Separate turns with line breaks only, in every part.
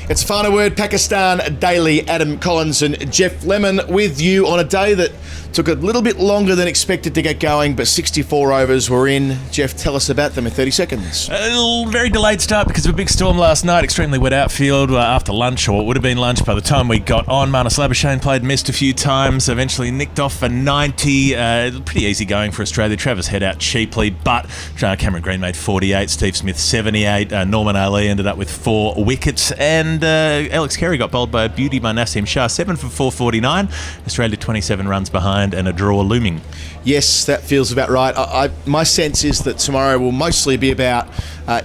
It's Final Word Pakistan Daily. Adam Collins and Geoff Lemon with you on a day that took a little bit longer than expected to get going, but 64 overs were in. Geoff, tell us about them in 30 seconds.
A very delayed start because of a big storm last night. Extremely wet outfield after lunch, or it would have been lunch by the time we got on. Marnus Labuschagne played, missed a few times, eventually nicked off for 90. Pretty easy going for Australia. Travis head out cheaply, but Cameron Green made 48, Steve Smith 78, Norman Ali ended up with 4 wickets, and Alex Carey got bowled by a beauty by Naseem Shah, 7 for 449. Australia 27 runs behind and a draw looming.
Yes, that feels about right. My sense is that tomorrow will mostly be about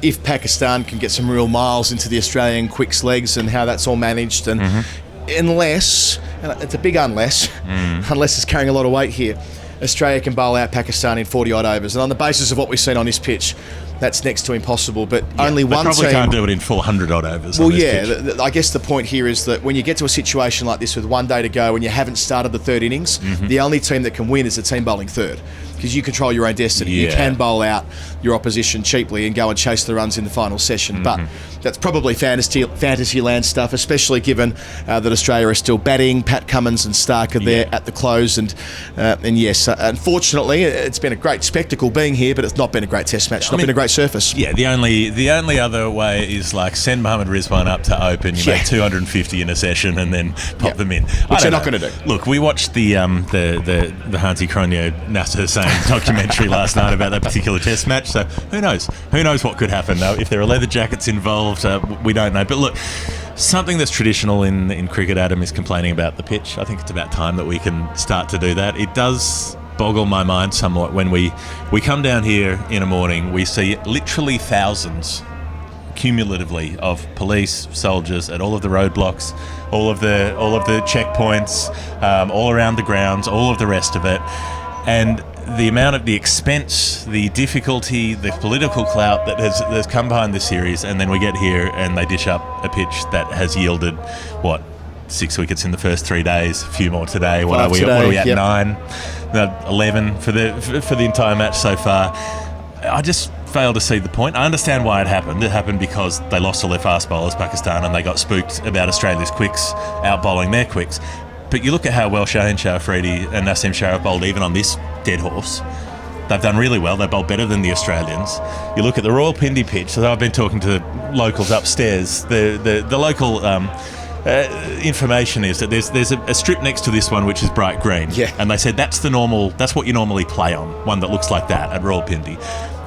if Pakistan can get some real miles into the Australian quicks legs and how that's all managed, and unless, and it's a big unless it's carrying a lot of weight here, Australia can bowl out Pakistan in 40-odd overs. And on the basis of what we've seen on this pitch, that's next to impossible. But only one team...
They probably can't do it in 400-odd overs.
Well, I guess the point here is that when you get to a situation like this with one day to go and you haven't started the third innings, the only team that can win is the team bowling third, because you control your own destiny. You can bowl out your opposition cheaply and go and chase the runs in the final session. But that's probably fantasy land stuff, especially given that Australia are still batting. Pat Cummins and Stark are there at the close. And yes, unfortunately, it's been a great spectacle being here, but it's not been a great test match. It's not been a great surface.
Yeah, the only other way is like send Mohammad Rizwan up to open. You make 250 in a session and then pop them in.
Which they're not going to do.
Look, we watched the Hansi Cronje Nasser Hussain documentary last night about that particular test match, so who knows what could happen. Though if there are leather jackets involved, we don't know. But look, something that's traditional in cricket, Adam, is complaining about the pitch. I think it's about time that we can start to do that. It does boggle my mind somewhat when we come down here in a morning, we see literally thousands cumulatively of police, soldiers at all of the roadblocks, all of the checkpoints, all around the grounds, all of the rest of it. And the amount of the expense, the difficulty, the political clout that has come behind this series, and then we get here and they dish up a pitch that has yielded 6 wickets in the first 3 days, a few more today. What are we at? 9, 11 for the entire match so far. I just fail to see the point. I understand why it happened. It happened because they lost all their fast bowlers, Pakistan, and they got spooked about Australia's quicks out bowling their quicks. But you look at how well Shaheen Shah Afridi and Naseem Shah have bowled even on this dead horse. They've done really well. They bowled better than the Australians. You look at the Rawalpindi pitch. So I've been talking to locals upstairs. The local information is that there's a strip next to this one which is bright green. Yeah. And they said that's what you normally play on, one that looks like that at Rawalpindi.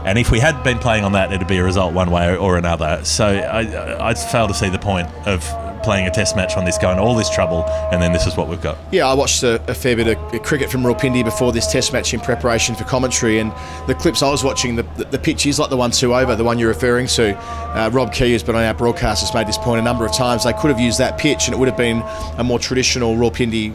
And if we had been playing on that, it'd be a result one way or another. So I fail to see the point of playing a test match on this, going all this trouble, and then this is what we've got. Yeah,
I watched a fair bit of cricket from Rawalpindi before this test match in preparation for commentary, and the clips I was watching, the pitch is like the 1-2 over, the one you're referring to. Rob Key, who's been on our broadcast, has made this point a number of times. They could have used that pitch and it would have been a more traditional Rawalpindi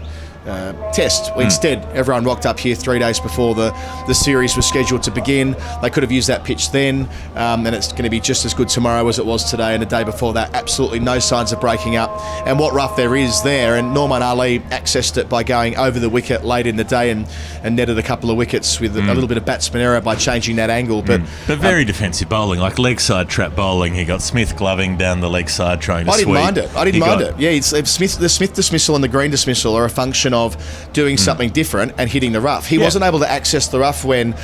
test. Instead, everyone rocked up here 3 days before the series was scheduled to begin. They could have used that pitch then, and it's going to be just as good tomorrow as it was today, and the day before that, absolutely no signs of breaking up. And what rough there is there, and Norman Ali accessed it by going over the wicket late in the day and netted a couple of wickets with a little bit of batsman error by changing that angle. But
very defensive bowling, like leg side trap bowling. He got Smith gloving down the leg side trying to sweep. I didn't mind it. Yeah, the Smith dismissal and the Green dismissal are a function of doing something different and hitting the rough. He wasn't able to access the rough when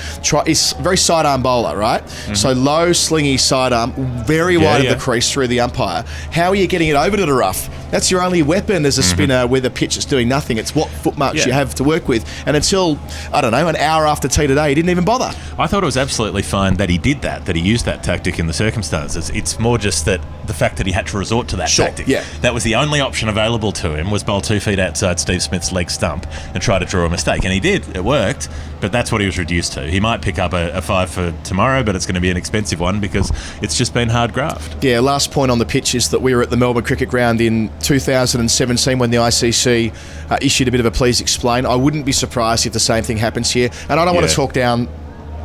he's a very sidearm bowler, right? So low, slingy sidearm, very wide of the crease through the umpire. How are you getting it over to the rough? That's your only weapon as a spinner with a pitch that's doing nothing. It's what footmarks you have to work with. And until, I don't know, an hour after tea today, he didn't even bother. I thought it was absolutely fine that he did that he used that tactic in the circumstances. It's more just that the fact that he had to resort to that tactic. Yeah. That was the only option available to him, was bowl 2 feet outside Steve Smith's leg stump and try to draw a mistake. And he did. It worked. But that's what he was reduced to. He might pick up a 5 for tomorrow, but it's going to be an expensive one because it's just been hard graft.
Yeah, last point on the pitch is that we were at the Melbourne Cricket Ground in 2017 when the ICC issued a bit of a please explain. I wouldn't be surprised if the same thing happens here. And I don't want to talk down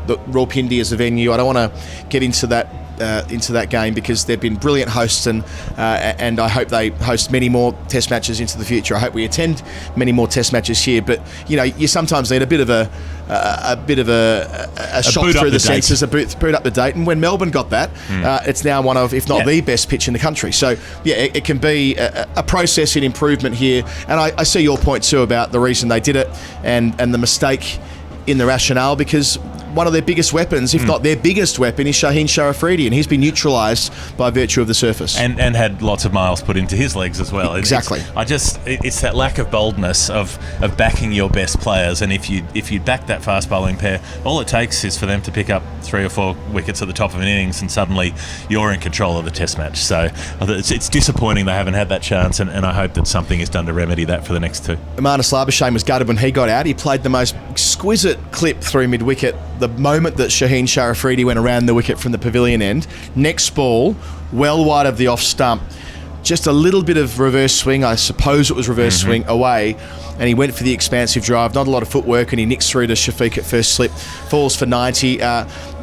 the Rawalpindi as a venue. I don't want to get into that into that game, because they've been brilliant hosts, and I hope they host many more Test matches into the future. I hope we attend many more Test matches here. But you sometimes need a bit of a shot through the senses, a boot up the date. And when Melbourne got that, it's now one of, if not the best pitch in the country. So it can be a process in improvement here. And I see your point too about the reason they did it and the mistake in the rationale, because one of their biggest weapons, if not their biggest weapon, is Shaheen Sharafredi, and he's been neutralised by virtue of the surface.
And had lots of miles put into his legs as well.
Exactly.
It's that lack of boldness of backing your best players, and if you back that fast bowling pair, all it takes is for them to pick up 3 or 4 wickets at the top of an innings, and suddenly you're in control of the Test match. So it's disappointing they haven't had that chance, and I hope that something is done to remedy that for the next 2.
Marnus Labuschagne was gutted when he got out. He played the most exquisite clip through mid-wicket the moment that Shaheen Sharafredi went around the wicket from the pavilion end. Next ball, well wide of the off stump. Just a little bit of reverse swing, I suppose it was reverse swing, away, and he went for the expansive drive. Not a lot of footwork, and he nicks through to Shafiq at first slip, falls for 90.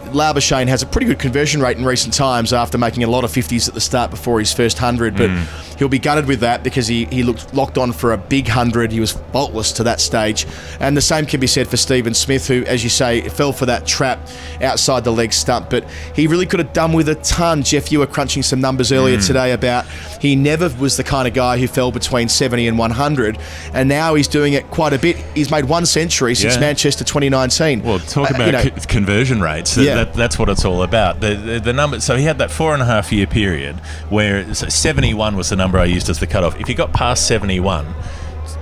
Labuschagne has a pretty good conversion rate in recent times after making a lot of 50s at the start before his first 100, but he'll be gutted with that because he looked locked on for a big 100. He was faultless to that stage. And the same can be said for Stephen Smith, who, as you say, fell for that trap outside the leg stump, but he really could have done with a ton. Geoff, you were crunching some numbers earlier today about he never was the kind of guy who fell between 70 and 100, and now he's doing it quite a bit. He's made 1 century since Manchester 2019.
Well, talk about conversion rates. That's what it's all about. The number. So he had that 4.5 year period where 71 was the number I used as the cutoff. If he got past 71,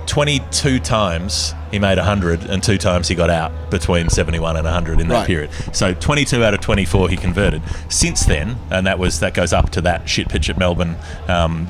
22 times he made 100 and 2 times he got out between 71 and 100 in that period. So 22 out of 24 he converted. Since then, and that goes up to that shit pitch at Melbourne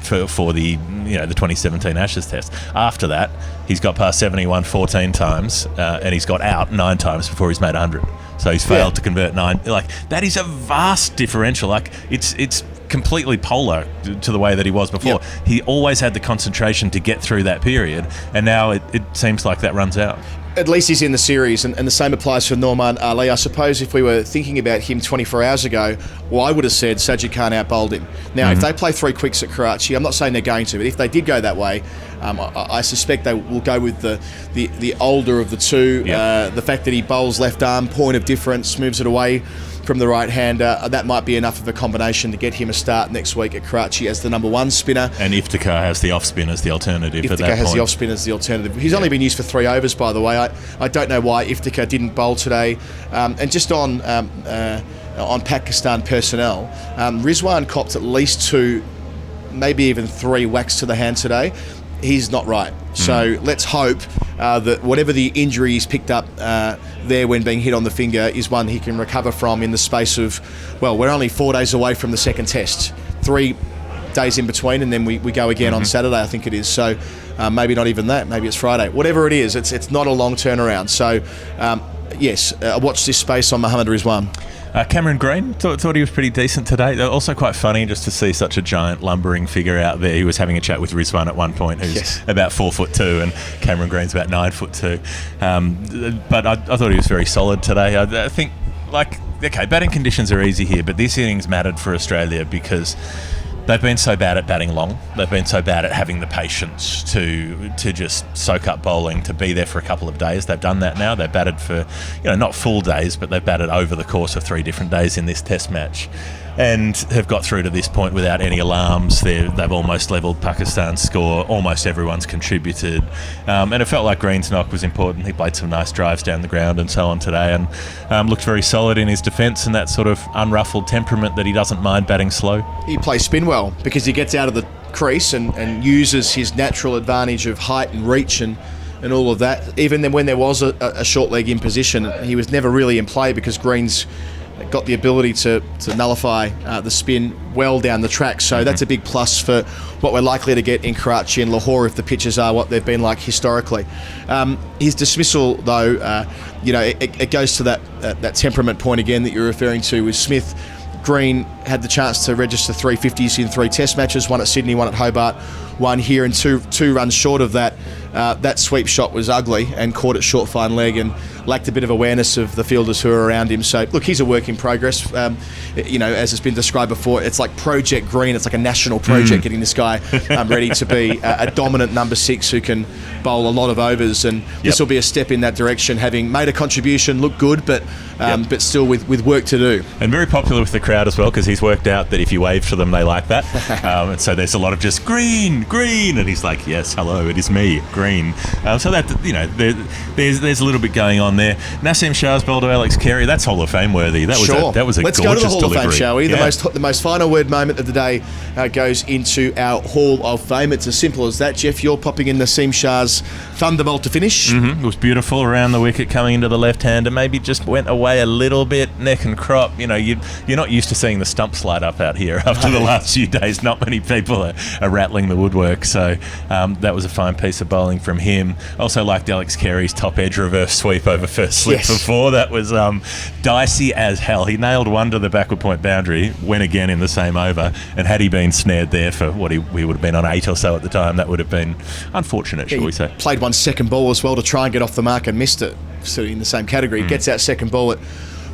for the the 2017 Ashes Test. After that, he's got past 71 14 times and he's got out 9 times before he's made 100. So he's failed to convert 9. Like, that is a vast differential. Like, it's completely polar to the way that he was before. He always had the concentration to get through that period, and now it seems like that runs out.
At least he's in the series, and the same applies for Norman Ali. I suppose if we were thinking about him 24 hours ago, well, I would have said Sajid Khan out-bowled him. Now, if they play 3 quicks at Karachi, I'm not saying they're going to, but if they did go that way, I suspect they will go with the older of the two. The fact that he bowls left arm, point of difference, moves it away from the right-hander, that might be enough of a combination to get him a start next week at Karachi as the number 1 spinner.
And Iftikhar has the off-spin as the alternative at that point.
Iftikhar has the off-spin as the alternative. He's only been used for 3 overs, by the way. I don't know why Iftikhar didn't bowl today. And just on Pakistan personnel, Rizwan copped at least 2, maybe even 3 whacks to the hand today. He's not right. So let's hope that whatever the injury he's picked up there when being hit on the finger is one he can recover from in the space of, well, we're only 4 days away from the second test. 3 days in between, and then we go again on Saturday, I think it is. So maybe not even that. Maybe it's Friday. Whatever it is, it's not a long turnaround. So, yes, watch this space on Mohammad Rizwan.
Cameron Green, thought he was pretty decent today. Also quite funny just to see such a giant lumbering figure out there. He was having a chat with Rizwan at one point, who's about 4'2", and Cameron Green's about 9'2". But I thought he was very solid today. I think, batting conditions are easy here, but this innings mattered for Australia because they've been so bad at batting long. They've been so bad at having the patience to just soak up bowling, to be there for a couple of days. They've done that now. They've batted for, not full days, but they've batted over the course of 3 different days in this Test match, and have got through to this point without any alarms. They've almost levelled Pakistan's score. Almost everyone's contributed. And it felt like Green's knock was important. He played some nice drives down the ground and so on today, and looked very solid in his defence and that sort of unruffled temperament that he doesn't mind batting slow.
He plays spin well because he gets out of the crease and uses his natural advantage of height and reach and all of that. Even then, when there was a short leg in position, he was never really in play because Green's got the ability to nullify the spin well down the track. So that's a big plus for what we're likely to get in Karachi and Lahore if the pitches are what they've been like historically. His dismissal, though, it goes to that temperament point again that you're referring to with Smith. Green had the chance to register 350s in 3 Test matches, one at Sydney, one at Hobart, one here, and two runs short of that. That sweep shot was ugly and caught it short fine leg and lacked a bit of awareness of the fielders who are around him. So, look, he's a work in progress. As it's been described before, it's like Project Green. It's like a national project getting this guy ready to be a dominant number 6 who can bowl a lot of overs. And this will be a step in that direction, having made a contribution, look good, but still with work to do.
And very popular with the crowd as well, because he's worked out that if you wave to them, they like that. And so there's a lot of just green, and he's like, yes, hello, it is me, green. So that, there's a little bit going on there. Naseem Shah's bowled to Alex Carey. That's Hall of Fame worthy. That was a
Let's
gorgeous
go to the Hall
delivery.
of Fame, shall we? The most final word moment of the day goes into our Hall of Fame. It's as simple as that. Geoff, you're popping in Naseem Shah's thunderbolt to finish.
It was beautiful around the wicket coming into the left-hander. Maybe just went away a little bit, neck and crop. You're not used to seeing the stumps light up out here after the last few days. Not many people are rattling the woodwork. So that was a fine piece of bowling from him. Also liked Alex Carey's top edge reverse sweep over first slip before. That was dicey as hell. He nailed one to the backward point boundary, went again in the same over, and had he been snared there for what he would have been on 8 or so at the time, that would have been unfortunate, shall we say.
Played one second ball as well to try and get off the mark and missed it. So in the same category, gets out second ball, it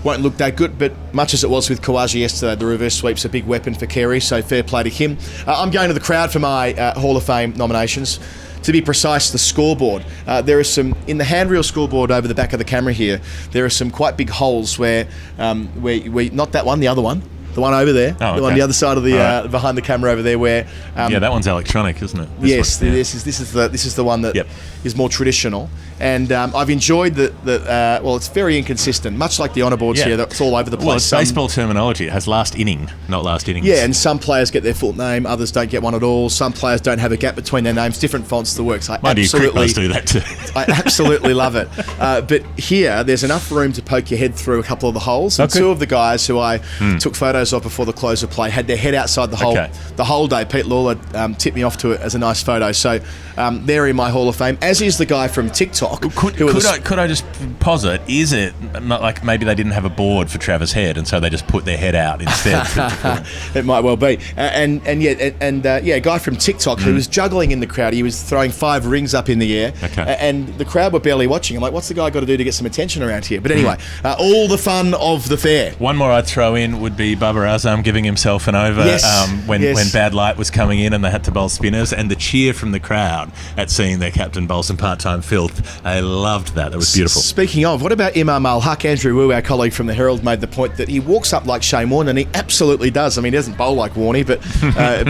won't look that good, but much as it was with Khawaja yesterday, the reverse sweep's a big weapon for Carey, so fair play to him. I'm going to the crowd for my Hall of Fame nominations. To be precise, the scoreboard. There are some, in the handrail scoreboard over the back of the camera here, there are some quite big holes where not that one, the other one, the one over there, the one on the other side of the behind the camera over there, where
that one's electronic, isn't it?
This is the one that is more traditional, and I've enjoyed that. Well, it's very inconsistent, much like the honour boards here. That's all over the place.
Well, it's baseball terminology. It has last inning, not last innings.
Yeah, and some players get their full name, others don't get one at all. Some players don't have a gap between their names. Different fonts, the works. I absolutely
do that too.
I absolutely love it. But here, there's enough room to poke your head through a couple of the holes. And two of the guys who I took photos of before the close of play had their head outside the hole the whole day. Pete Lawler tipped me off to it as a nice photo. So they're in my Hall of Fame, as is the guy from TikTok.
Could I just posit, is it not like maybe they didn't have a board for Travis Head and so they just put their head out instead?
It might well be. A guy from TikTok who was juggling in the crowd. He was throwing 5 rings up in the air, and the crowd were barely watching. I'm like, what's the guy got to do to get some attention around here? But anyway, all the fun of the fair.
One more I'd throw in would be Babar Azam giving himself an over when bad light was coming in and they had to bowl spinners, and the cheer from the crowd at seeing their captain bowl some part-time filth. I loved that. That was beautiful.
Speaking of, what about Imam Al-Haq? Andrew Wu, our colleague from the Herald, made the point that he walks up like Shane Warne, and he absolutely does. I mean, he doesn't bowl like Warney, but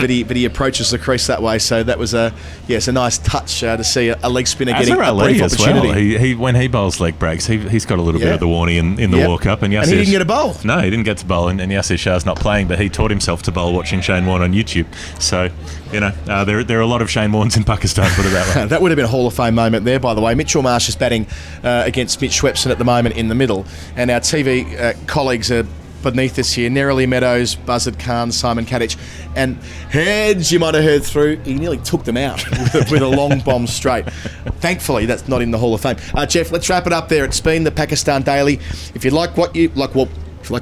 he approaches the crease that way. So that was a nice touch to see a leg spinner getting a brief opportunity.
Well. He when he bowls leg breaks, he's got a little bit of the Warney in the walk-up. And he
didn't get a bowl.
No, he didn't get to bowl, and Yasir Shah's not playing, but he taught himself to bowl watching Shane Warne on YouTube. So, there are a lot of Shane Warnes in Pakistan, put it that way.
That would have been a Hall of Fame moment there, by the way. Mitchell Marsh is batting against Mitch Swepson at the moment in the middle, and our TV colleagues are beneath us here. Nerily Meadows, Buzzard Khan, Simon Kadich, and heads you might have heard through. He nearly took them out with a long bomb straight. Thankfully, that's not in the Hall of Fame. Geoff, let's wrap it up there. It's been the Pakistan Daily. If you like what you do, if you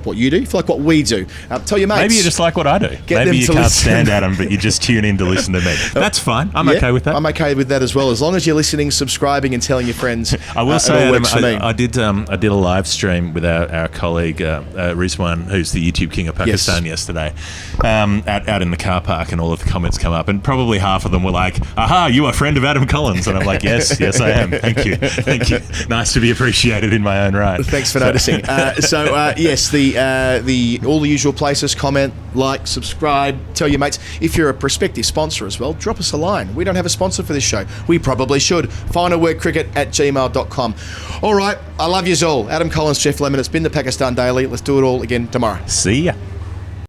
like what we do, tell your mates.
Maybe you just like what I do. Maybe you can't stand Adam, but you just tune in to listen to me. That's fine. I'm okay with that.
I'm okay with that as well, as long as you're listening, subscribing, and telling your friends.
I will say, Adam, I did a live stream with our colleague Rizwan, who's the YouTube king of Pakistan, yesterday, out in the car park, and all of the comments come up, and probably half of them were like, "Aha, you are a friend of Adam Collins," and I'm like, "Yes, I am. Thank you. Nice to be appreciated in my own right."
Thanks for noticing. Yes. All the usual places: comment, like, subscribe, tell your mates. If you're a prospective sponsor as well, drop us a line. We don't have a sponsor for this show. We probably should. finalwordcricket@gmail.com. All right, I love yous all. Adam Collins, Geoff Lemon. It's been the Pakistan Daily. Let's do it all again tomorrow.
See ya.